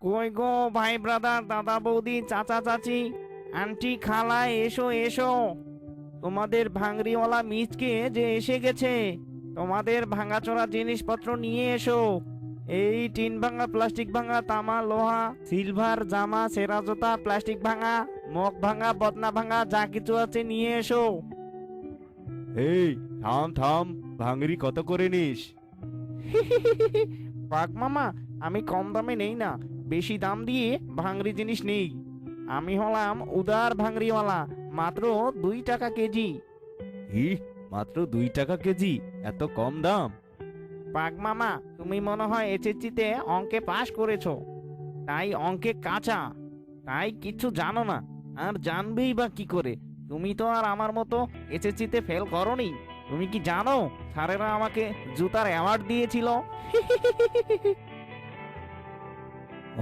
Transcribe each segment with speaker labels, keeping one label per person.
Speaker 1: কই গো ভাই ব্রাদার, দাদা বৌদি, চাচা চাচি, আন্টি খালা, এসো এসো। তোমাদের ভাঙড়িওয়ালা মিচকে যে এসে গেছে। তোমাদের ভাঙাচোরা জিনিসপত্র নিয়ে এসো। এই টিন ভাঙা, প্লাস্টিক ভাঙা, তামা, লোহা, সিলভার, জামা, সেরা জুতা, প্লাস্টিক ভাঙা, মগ ভাঙা, বদনা ভাঙা, যা কিছু আছে নিয়ে এসো।
Speaker 2: এই থাম থাম, ভাঙড়ি কত করে নিস?
Speaker 1: পাক মামা, আমি কম দামে নেই না, বেশি দাম দিয়ে ভাঙড়ি জিনিস নেই। আমি হলাম উদার ভাঙড়িওয়ালা, মাত্র 2 টাকা কেজি।
Speaker 2: হি, মাত্র 2 টাকা কেজি? এত কম দাম?
Speaker 1: পাক মামা, তুমি মনে হয় এসএসসিতে অঙ্কে পাশ করেছো, তাই অঙ্কে কাঁচা, তাই কিছু জানো না। আর জানবেই বা কি করে? তুমি তো আর আমার মতো এসএসসিতে ফেল করনি। তুমি কি জানো স্যারেরা আমাকে জুতার অ্যাওয়ার্ড দিয়েছিল?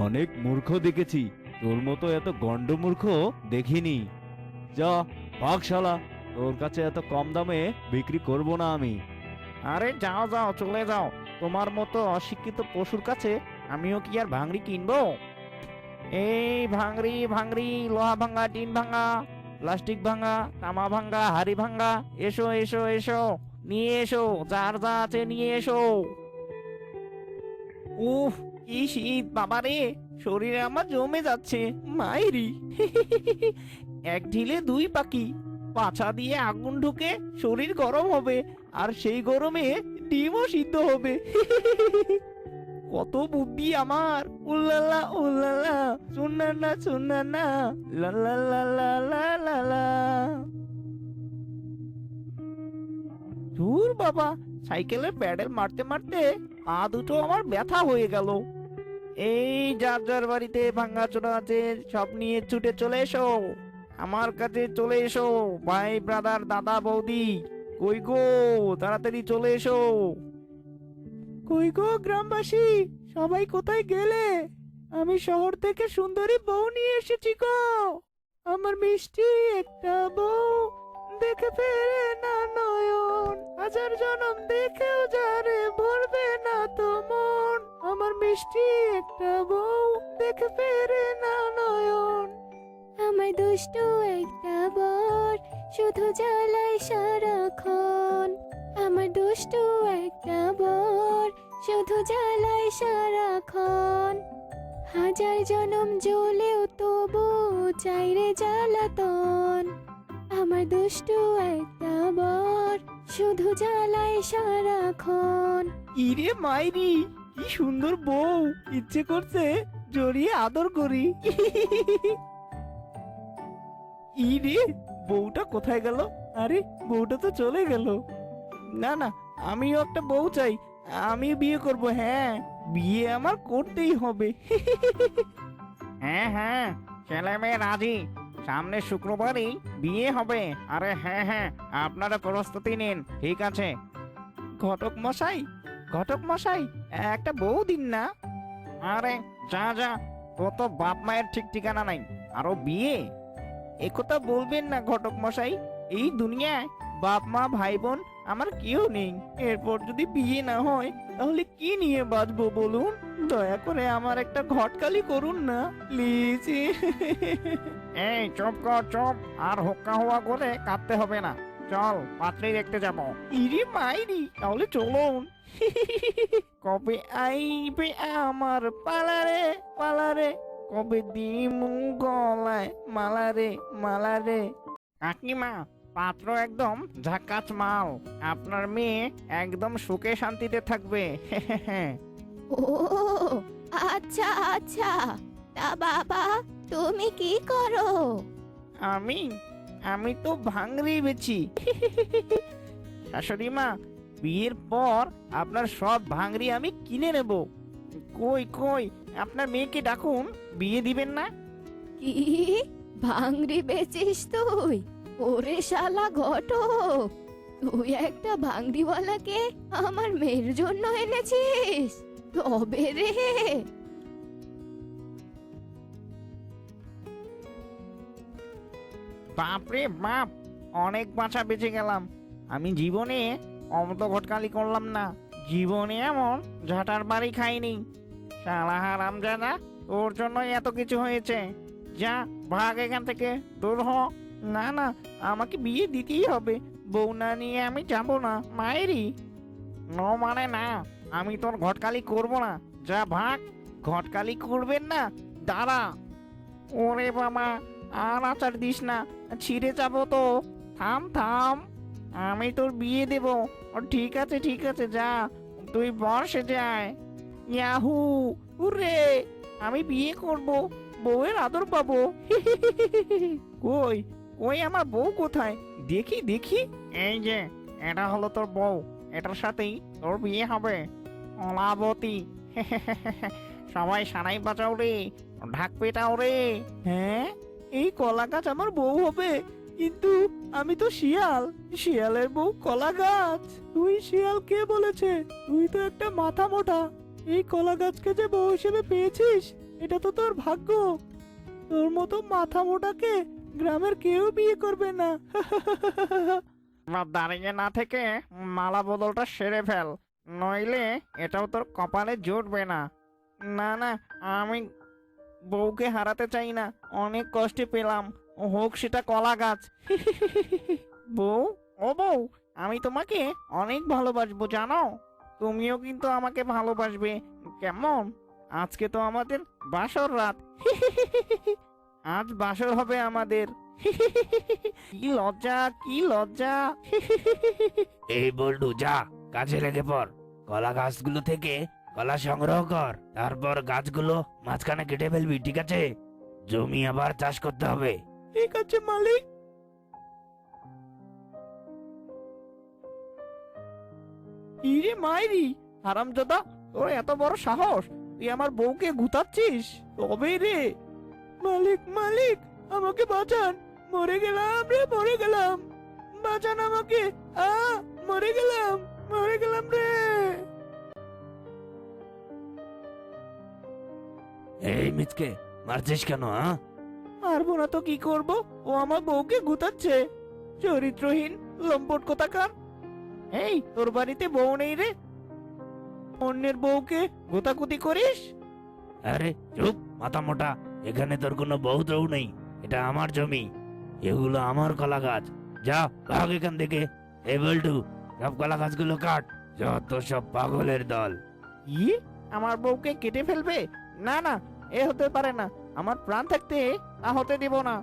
Speaker 2: অনেক মূর্খ দেখেছি, তোর মতো এত গন্ডমূর্খ দেখিনি। যা ভাগ শালা, তোর কাছে এত কম দামে বিক্রি করব না আমি।
Speaker 1: আরে যাও যাও, চলে যাও। তোমার মতো অশিক্ষিত পশুর কাছে আমিও কি আর ভাঙড়ি কিনবো? এই ভাঙড়ি ভাঙড়ি, লোহা ভাঙা, টিন ভাঙা, প্লাস্টিক ভাঙা, তামা ভাঙা, হাড়ি ভাঙা, এসো এসো এসো, নিয়ে এসো, যার যা আছে নিয়ে এসো। উফ, কি শীত বাবা রে! শরীরে আমার জমে যাচ্ছে। মাইরি! এক ঢিলে 2 পাখি, পাছা দিয়ে আগুন ঢুকে শরীর গরম হবে, আর সেই গরমে ডিমও সিদ্ধ হবে। কত বুদ্ধি আমার! উল্লালা উল্লালা, সুন্নানা সুন্নানা, লা লা লা লা লা লা লা। ধুর বাবা, সাইকেলের প্যাডেল মারতে মারতে পা দুটো আমার ব্যথা হয়ে গেল। এই যার যার বাড়িতে ভাঙাচোরা আছে, সব নিয়ে ছুটে চলে এসো, আমার কাছে চলে এসো। ভাই ব্রাদার, দাদা বৌদি, কই গো, তাড়াতাড়ি চলে এসো। কই গো গ্রামবাসী, সবাই কোথায় গেলে? আমি শহর থেকে সুন্দরী বউ নিয়ে এসেছি গো। আমার মিষ্টি একটা বউ, দেখে ফেরে না নয়ন, হাজার জনম দেখেও যারে ভরবে না তো মন। আমার মিষ্টি একটা বউ, দেখে ফেরে না নয়ন।
Speaker 3: আমার দুষ্টু একটা বর, শুধু জ্বালায় সারাক্ষণ। আমার দুষ্টু একটা বর, শুধু জ্বালায় সারাক্ষণ। হাজার জনম জ্বলেও তবু চাইরে জ্বালাতন। আমার দুষ্টু একটা বর, শুধু জ্বালায় সারাক্ষণ।
Speaker 1: ইরে মাইরি, কি সুন্দর বউ! ইচ্ছে করছে জড়িয়ে আদর করি। ইরে, বউটা কোথায় গেল? আরে, বউটা তো চলে গেল। না না, আমিও একটা বউ চাই। আমি বিয়ে করব, হ্যাঁ, বিয়ে আমার করতেই হবে। হ্যাঁ হ্যাঁ, ছেলে মেয়ে রাজি, সামনে শুক্রবারই বিয়ে হবে। আরে হ্যাঁ হ্যাঁ, আপনারা প্রস্তুতি নিন। ঠিক আছে। ঘটক মশাই, ঘটক মশাই, একটা বউ দিন না। আরে যা যা, তোর তো বাপ মায়ের ঠিক ঠিকানা নাই, আরো বিয়ে! একথা বলবেন না ঘটক মশাই। এই দুনিয়ায় বাপ মা ভাই বোন আমার কেউ নেই। এরপর যদি বিয়ে না হয় তাহলে কি নিয়ে বাঁচবো বলুন? দয়া করে আমার একটা ঘটকালি করুন না প্লিজ। এই চুপ কর, চুপ! আর হোক্কা হওয়া করে কাঁদতে হবে না। চল, পাত্রী দেখতে যাব। ইরে মাইরি, তাহলে চলুন। কবে আইবে আমার পালারে পালারে, কবে দিমু গলায় মালারে মালারে। কাকিমা, পাত্র একদম ঝাকাচ মাল। আপনার মেয়ে একদম সুখে শান্তিতে থাকবে।
Speaker 3: ও আচ্ছা আচ্ছা, তা বাবা তুমি কি করো?
Speaker 1: আমি আমি তো ভাঙড়ি বেচি। শাশুড়ি মা, বিয়ের পর আপনার সব ভাঙড়ি আমি কিনে নেব। কই কই, আপনার মেয়েকে ডাকুন, বিয়ে দিবেন না?
Speaker 3: কি ভাঙড়ি বেচিস তুই? ওরে শালা ঘটক, তুই একটা ভাঙড়িওয়ালাকে আমার মেয়ের জন্য এনেছিস? তবে রে,
Speaker 1: বাপরে বাপ, অনেক বাঁচা বেঁচে গেলাম। আমি জীবনে অমত ঘটকালি করলাম না, জীবনে এমন ঝাঁটার বাড়ি খাইনি। শালা হারামজাদা, তোর জন্যই এত কিছু হয়েছে। যা, ভাগ এখান থেকে, দূর হ। না না, আমাকে বিয়ে দিতেই হবে। বউ না নিয়ে আমি যাব না মায়েরই। নো মানে না, আমি তোর ঘটকালি করব না। যা ভাগ। ঘটকালি করবেন না? দাঁড়া। ওরে বাবা, আর আচার দিস না, ছিঁড়ে যাবো তো। থাম থাম, আমি তোর বিয়ে দেব। ও ঠিক আছে ঠিক আছে, যা তুই বসে যায়। ইয়াহু, উরে, আমি বিয়ে করব, বউয়ের আদর পাবো। কই কই আমার বউ কোথায়? দেখি দেখি। এই যে, এটা হলো তোর বউ। এটার সাথেই তোর বিয়ে হবে, অলাবতী। সবাই সানাই বাজাও রে, ঢাক পেটাও রে। হ্যাঁ, এই কলা গাছ আমার বউ হবে? কিন্তু আমি তো শিয়াল, শিয়ালের বউ কলা গাছ। তুই শিয়াল কে বলেছে? তুই তো একটা মাথা মোটা। এই কলা গাছকে যে বউ হিসেবে পেয়েছিস, এটা তো তোর ভাগ্য। তোর মতো মাথা মোটাকে গ্রামের কেউ বিয়ে করবে না। দাঁড়িয়ে না থেকে মালা বদলটা সেরে ফেল, নইলে এটাও তোর কপালে জুটবে না। না না, আমি বউকে হারাতে চাই না। অনেক কষ্টে পেলাম, হোক সেটা কলা গাছ। বউ, ও বউ, আমি তোমাকে অনেক ভালোবাসবো জানো। তুমিও কিন্তু আমাকে ভালোবাসবে, কেমন? আজকে তো আমাদের বাসর রাত। আজ বাসর হবে আমাদের। কি লজ্জা, কি লজ্জা।
Speaker 4: এই বল্টু, যা কাজে লেগে পড়। কলা গাছগুলো থেকে কলা সংগ্রহ কর, তারপর গাছগুলো মাঝখানে কেটে ফেলবি, ঠিক আছে? জমি আবার চাষ করতে হবে।
Speaker 1: ঠিক আছে মালিক। ইরে মাইরি, হারামজাদা, তোর এত বড় সাহস! তুই আমার বউকে গুতাচ্ছিস? তবে রে। মালিক মালিক, আমাকে বাঁচান, মরে গেলাম রে, মরে গেলাম। বাঁচান আমাকে, মরে গেলাম, মরে গেলাম রে।
Speaker 4: এই মিচকে, মারছিস কেন?
Speaker 1: পারবো না তো কি করব? ও আমার বউকে গুতাচ্ছে। চরিত্রহীন লম্পট কোথাকার। এই, তোর বাড়িতে বউ নেই রে? অন্যের বউকে গোতাগুতি করিস?
Speaker 4: আরে চুপ, মাথা মোটা। এখানে তোর কোনো বউ টউ নেই, এটা আমার জমি, এগুলো আমার কলা গাছ। যা ভাগ এখান থেকে। এই বল্টু, সব কলা গাছগুলো কাট। যত সব পাগলের দল।
Speaker 1: ই, আমার বউকে কেটে ফেলবে? না না, এ হতে পারে না। আমার প্রাণ থাকতে তা হতে দেব না।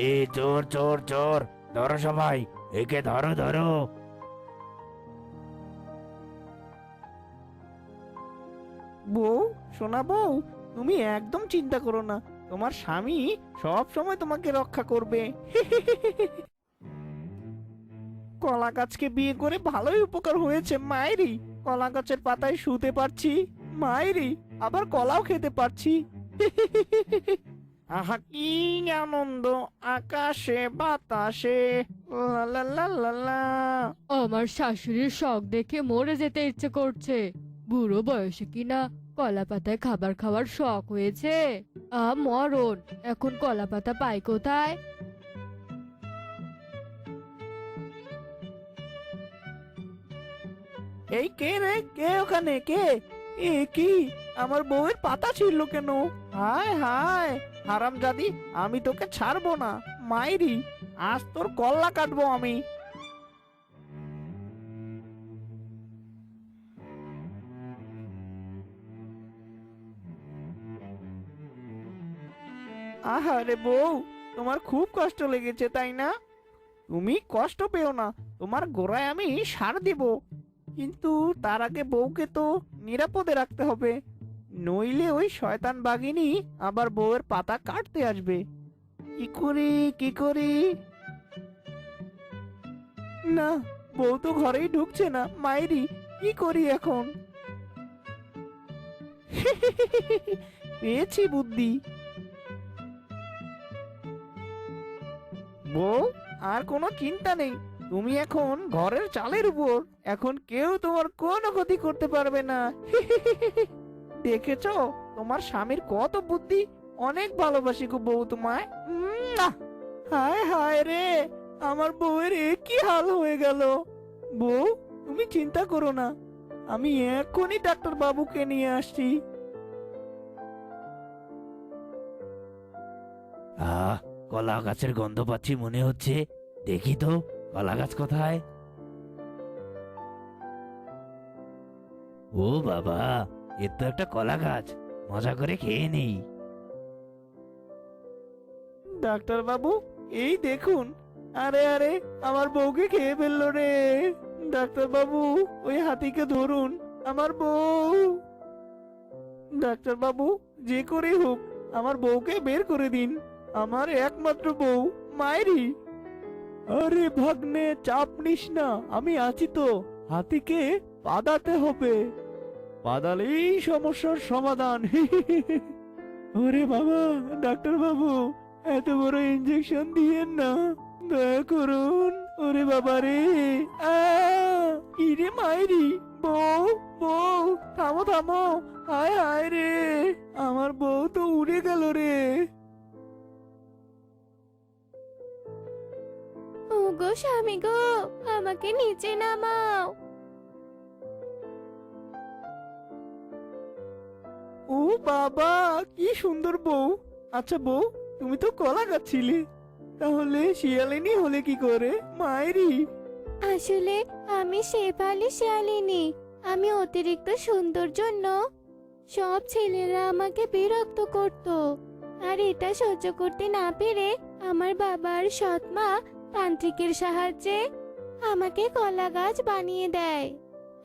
Speaker 4: এ চোর চোর চোর, ধরো সবাই, একে ধরো ধরো।
Speaker 1: বউ, সোনা বউ, তুমি একদম চিন্তা করো না। তোমার স্বামী সব সময় তোমাকে রক্ষা করবে। কলা গাছকে বিয়ে করে ভালোই উপকার হয়েছে মায়েরি। কলা গাছের পাতায় শুতে পারছি মায়েরি, আবার কলাও খেতে পারছি। আহা কি আনন্দ, আকাশে বাতাসে, লা লা লা লা লা।
Speaker 5: আমার শাশুড়ির শখ দেখে মরে যেতে ইচ্ছে করছে। বুড়ো বয়সে কিনা কলা পাতায় খাবার খাওয়ার শখ হয়েছে। মরণ, এখন কলা পাতা পাই কোথায়?
Speaker 1: এই কে রে, কে ওখানে, কে? এ কি, আমার বউয়ের পাতা ছিঁড়লো কেন? হায় হায়, হারামজাদি, আমি তোকে ছাড়বো না মাইরি। আজ তোর কল্লা কাটবো আমি। আহারে বউ, তোমার খুব কষ্ট লেগেছে তাই না? তুমি কষ্ট পেও না, তোমার গোড়ায় আমি সার দিব। কিন্তু তার আগে বউকে তো নিরাপদে রাখতে হবে, নইলে ওই শয়তান বাঘিনী আবার বউয়ের পাতা কাটতে আসবে। কি করি কি করি? না, বউ তো ঘরেই ঢুকছে না মাইরি, কি করি এখন? পেয়েছি বুদ্ধি। বউ, আর কোনো চিন্তা নেই। তুমি এখন ঘরের চালের উপর, এখন কেউ তোমার কোনো ক্ষতি করতে পারবে না। দেখেছো তোমার স্বামীর কত বুদ্ধি? অনেক ভালোবাসি গো বউ তোমায়। হায় হায় রে, আমার বউয়ের এ কি হাল হয়ে গেল। বউ, তুমি চিন্তা করো না, আমি এখনই ডাক্তার বাবুকে নিয়ে আসছি।
Speaker 4: কলা গাছের গন্ধ পাচ্ছি মনে হচ্ছে। দেখি তো কলা গাছ কোথায়। ও বাবা, এ তো একটা কলা গাছ, মজা করে খেয়ে নেই।
Speaker 1: ডাক্তার বাবু, এই দেখুন। আরে আরে, আমার বউকে খেয়ে ফেললো রে। ডাক্তার বাবু, ওই হাতিকে ধরুন, আমার বউ। ডাক্তার বাবু, যে করেই হোক আমার বউকে বের করে দিন। আমার একমাত্র বউ মায়েরি। আরে ভাগ্নে, চাপ নিস না, আমি আছি তো। হাতিকে পাদাতে হবে, পাদালেই সমস্যার সমাধান। ওরে বাবা, ডাক্তার বাবু, এত বড় ইঞ্জেকশন দিয়েন না, দয়া করুন। ওরে বাবা রে, ইরে মায়েরি। বউ, বউ, থামো থামো। হায় হায় রে, আমার বউ তো উড়ে গেল রে।
Speaker 3: ওগো স্বামী গো, আমাকে নিচে নামাও।
Speaker 1: ও বাবা, কি সুন্দর বউ। আচ্ছা বউ, তুমি তো কলা গাছছিলে, তাহলে শিয়ালিনী হলে কি করে মায়েরি?
Speaker 3: আসলে আমি শেফালি শিয়ালিনী। আমি অতিরিক্ত সুন্দর জন্য সব ছেলেরা আমাকে বিরক্ত করত। আর এটা সহ্য করতে না পেরে আমার বাবার সৎ মা তান্ত্রিকের সাহায্যে আমাকে কলা গাছ বানিয়ে দেয়।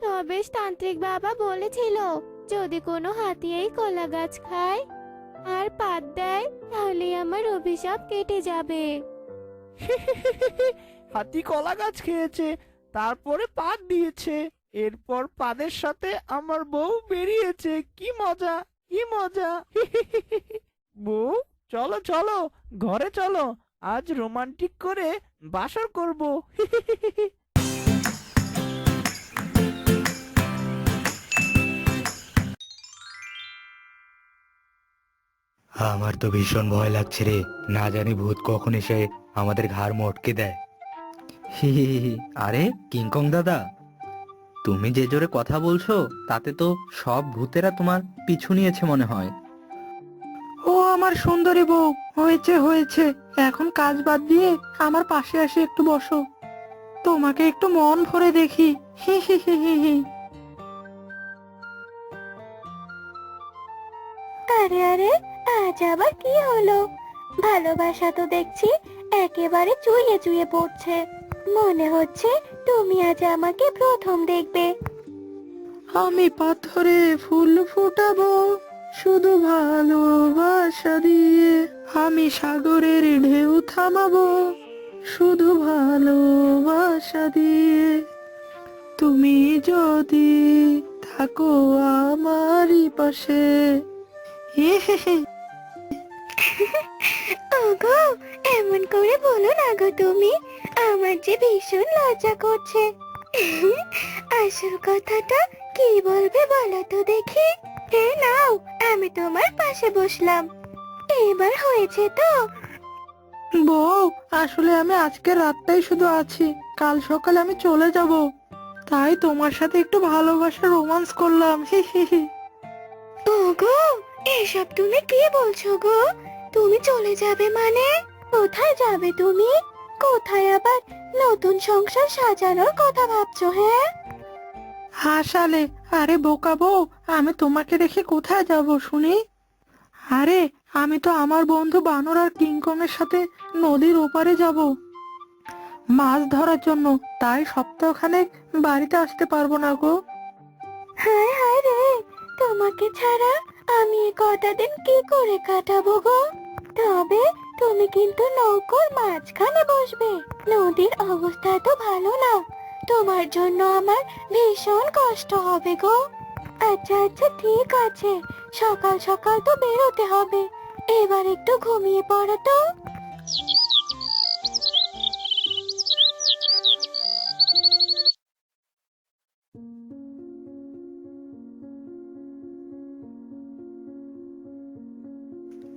Speaker 3: তবে তান্ত্রিক বাবা বলেছিল, যদি কোনো হাতি এই কলা গাছ খায় আর পাত দেয়, তাহলে আমার অভিশাপ কেটে যাবে।
Speaker 1: হাতি কলা গাছ খেয়েছে, তারপরে পাত দিয়েছে, এরপর পাদের সাথে আমার বউ বেরিয়েছে। কি মজা, কি মজা। বউ, চলো চলো, ঘরে চলো, আজ রোমান্টিক করে বাসর করব।
Speaker 6: আমার তো ভীষণ ভয় লাগছে রে, না জানি ভূত কখন এসে আমাদের ঘাড় মটকে দেয়। হি হি হি হি। আরে কিংকং দাদা, তুমি যে জোরে কথা বলছো তাতে তো সব ভূতেরা তোমার পিছু নিয়েছে মনে হয়। ও আমার সুন্দরী বউ, হয়েছে হয়েছে, এখন কাজ বাদ দিয়ে আমার পাশে এসে একটু বসো, তোমাকে একটু মন ভরে দেখি। হি হি হি হি হি।
Speaker 3: আরে আরে, আজ আবার কি হলো? ভালোবাসা তো দেখছি একেবারে চুইয়ে চুইয়ে পড়ছে। মনে হচ্ছে তুমি আজ আমাকে প্রথম দেখবে।
Speaker 6: আমি পাথরে ফুল ফোটাবো শুধু ভালোবাসা দিয়ে, আমি সাগরের ঢেউ থামাবো শুধু ভালোবাসা দিয়ে, তুমি যদি থাকো আমারই পাশে।
Speaker 3: ওগো, এমন করে বলো না গো তুমি, আমার যে ভীষণ লজ্জা করছে। আসল কথাটা কি বলবে বলো তো দেখি। নাও, আমি তোমার পাশে বসলাম, এবার হয়েছে তো?
Speaker 6: বউ, আসলে আমি আজকের রাতটাই শুধু আছি, কাল সকালে আমি চলে যাব, তাই তোমার সাথে একটু ভালোবাসা রোমান্স করলাম। হি হি হি।
Speaker 3: ওগো, এসব তুমি কি বলছো গো? তুমি চলে যাবে মানে? কোথায় যাবে তুমি? কোথায় আবার নতুন সংসার সাজানোর কথা ভাবছো? হ্যাঁ,
Speaker 6: হাসালে। আরে বোকা বউ, আমি তোমাকে রেখে কোথায় যাব শুনি? আরে আমি তো আমার বন্ধু বানর আর কিংকং এর সাথে নদীর ওপারে যাব মাছ ধরার জন্য, তাই সপ্তাহখানেক বাড়িতে আসতে পারবো না গো।
Speaker 3: হায় হায় রে, তোমাকে ছাড়া আমি এ কটা দিন কি করে কাটাবো গো? তবে তুমি কিন্তু নৌকোর মাঝখানে বসবে। নদীর অবস্থা তো ভালো না, তোমার জন্য আমার ভীষণ কষ্ট হবে গো। আচ্ছা আচ্ছা, ঠিক আছে, সকাল সকাল তো বেরোতে হবে, এবার একটু ঘুমিয়ে পড়ো তো।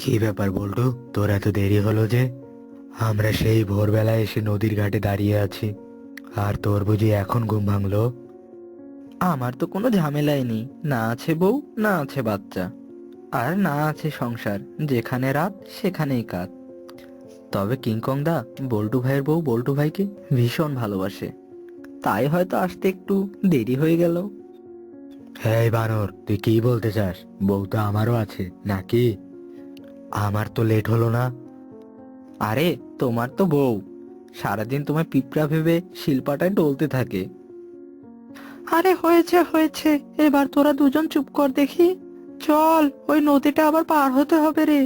Speaker 6: কি ব্যাপার বল্টু, তোর এত দেরি হলো যে? আমরা সেই ভোরবেলায় এসে নদীর ঘাটে দাঁড়িয়ে আছি, আর তোর বুঝি এখন ঘুম ভাঙলো? আমার তো কোনো ঝামেলাই নেই, না আছে বউ, না আছে বাচ্চা, আর না আছে সংসার। যেখানে রাত সেখানেই কাজ। তবে কিংকং দা বল্টু ভাইয়ের বউ বল্টু ভাইকে ভীষণ ভালোবাসে, তাই হয়তো আসতে একটু দেরি হয়ে গেল। হ্যাঁ বানর, তুই কি বলতে চাস? বউ তো আমারও আছে নাকি? আমার তো লেট হলো না। আরে তোমার তো বউ সারাদিন তোমার পিঁপড়া ভেবে শিলপাটায় ডলতে থাকে। আরে হয়েছে হয়েছে, এবার তোরা দুজন চুপ কর দেখি। চল, ওই নদীটা আবার পার হতে হবে রে।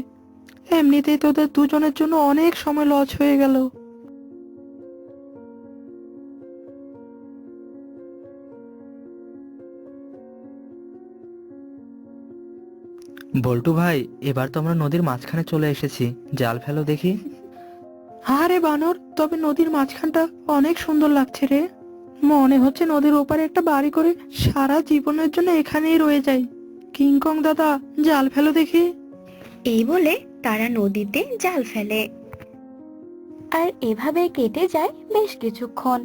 Speaker 6: এমনিতেই তোদের দুজনের জন্য অনেক সময় লস হয়ে গেল। বল্টু ভাই, এবার তো আমরা নদীর মাঝখানে চলে এসেছি, জাল ফেলো দেখি। আরে বানর, তবে নদীর মাঝখানটা অনেক সুন্দর লাগছে রে। মনে হচ্ছে নদীর ওপারে একটা বাড়ি করে সারা জীবনের জন্য এখানেই রয়ে যাই। কিংকং দাদা, জাল ফেলো দেখি।
Speaker 3: এই বলে তারা নদীতে জাল ফেলে, আর এভাবে কেটে যায় বেশ কিছুক্ষণ।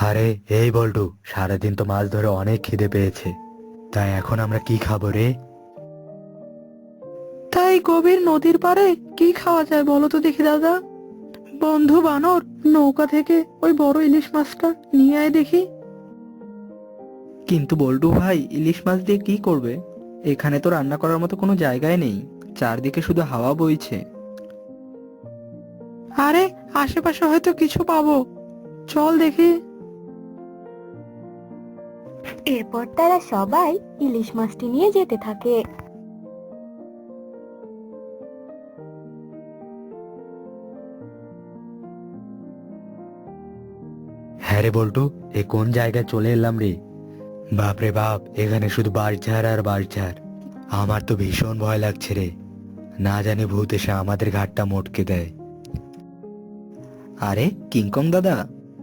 Speaker 6: আরে এই বল্টু, সারাদিন তো মাছ ধরে অনেক খিদে পেয়েছে, তাই এখন আমরা কি খাবো রে? তাই গভীর নদীর পাড়ে কি খাওয়া যায় বলো তো দেখি দাদা। বন্ধু বানর, নৌকা থেকে ওই বড় ইলিশ মাছটা নিয়ে আয় দেখি। কিন্তু বল্টু ভাই, ইলিশ মাছ দিয়ে কি করবে? এখানে তো রান্না করার মতো কোনো জায়গায় নেই, চারদিকে শুধু হাওয়া বইছে। আরে আশেপাশে হয়তো কিছু পাবো, চল দেখি।
Speaker 3: এরপর তারা সবাই ইলিশ মাছটি নিয়ে যেতে থাকে।
Speaker 6: হ্যাঁ রে বল্টু, এ কোন জায়গায় চলে এলাম রে? বাপরে বাপ, এখানে শুধু বাঁশঝাড় আর বাঁশঝাড়। আমার তো ভীষণ ভয় লাগছে রে, না জানি ভূত এসে আমাদের ঘাটটা মটকে দেয়। আরে কিংকং দাদা,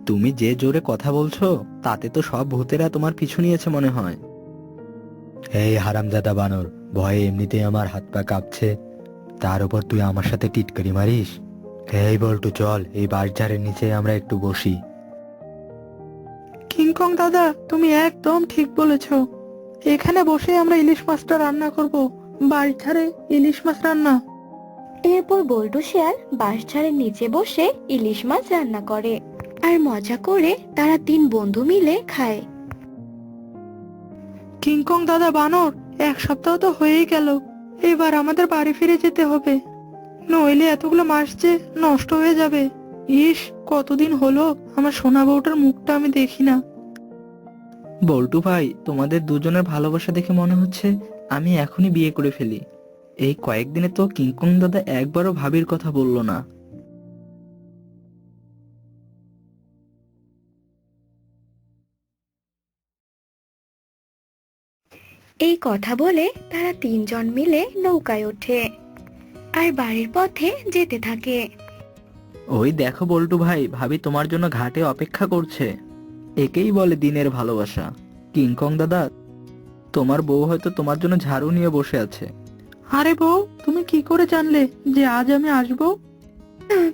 Speaker 6: তুমি যে জোরে কথা বলছো তাতে তো সব ভূতেরা তোমার পিছু নিয়েছে মনে হয়। এই হারামজাদা বানর, ভয়ে এমনিতেই আমার হাত পা কাঁপছে, তার উপর তুই আমার সাথে টিটকারি মারিস। এই বল্টু চল, এই বাঁশঝাড়ের নিচে আমরা একটু বসি। কিংকং দাদা, তুমি একদম ঠিক বলেছো, এখানে বসে আমরা ইলিশ মাছটা রান্না করব। বাঁশঝাড়ে ইলিশ মাছ রান্না।
Speaker 3: এরপর বল্টু শিয়াল বাঁশঝাড়ের নিচে বসে ইলিশ মাছ রান্না করে, আর মজা করে তারা তিন বন্ধু মিলে খায়।
Speaker 6: কিংকং দাদা বানর, এক সপ্তাহ তো হয়েই গেল, এবার আমাদের বাড়ি ফিরে যেতে হবে, নইলে এতগুলো মাছ যে নষ্ট হয়ে যাবে। ইস, কতদিন হলো আমার সোনা বউটার মুখটা আমি দেখি না। বল্টু ভাই, তোমাদের দুজনের ভালোবাসা দেখে মনে হচ্ছে আমি এখনই বিয়ে করে ফেলি। এই কয়েকদিনে তো কিংকং দাদা একবারও ভাবির কথা বললো না।
Speaker 3: এই কথা বলে তারা তিনজন মিলে নৌকায় ওঠে আর বাড়ির পথে যেতে থাকে।
Speaker 6: ওই দেখো বল্টু ভাই, ভাবি তোমার জন্য ঘাটে অপেক্ষা করছে। একেই বলে দিনের ভালোবাসা। কিংকং দাদা, তোমার বউ হয়তো তোমার জন্য ঝাড়ু নিয়ে বসে আছে। আরে বউ, তুমি কি করে জানলে যে আজ আমি আসবো?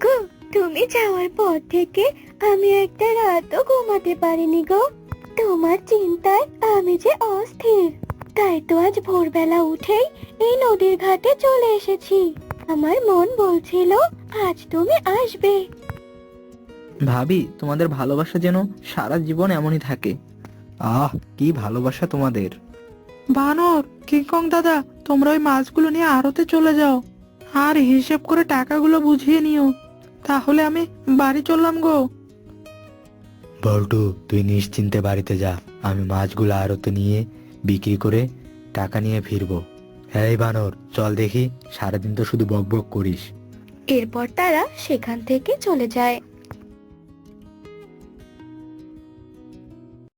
Speaker 3: গো, তুমি যাওয়ার পর থেকে আমি একটা রাতও ঘুমাতে পারিনি গো। তোমার চিন্তায় আমি যে অস্থির, তাই তো আজ ভোরবেলা উঠেই এই নদীর ঘাটে চলে এসেছি। আমার মন বলছিল আজ তুমি আসবে।
Speaker 6: ভাবি, তোমাদের ভালোবাসা যেন সারা জীবন এমনই থাকে। আহ, কি ভালোবাসা তোমাদের। বানর, কিংকং দাদা, তোমরা ওই মাছগুলো নিয়ে আড়তে চলে যাও, আর হিসেব করে টাকাগুলো বুঝিয়ে নিও, তাহলে আমি বাড়ি চললাম গো। বল্টু, তুই নিশ্চিন্তে বাড়িতে যা, আমি মাছগুলো আড়তে নিয়ে বিক্রি করে টাকা নিয়ে ফিরবো। এই বানর, চল দেখি, সারাদিন তো শুধু বকবক করিস।
Speaker 3: এরপর তারা সেখান থেকে চলে যায়।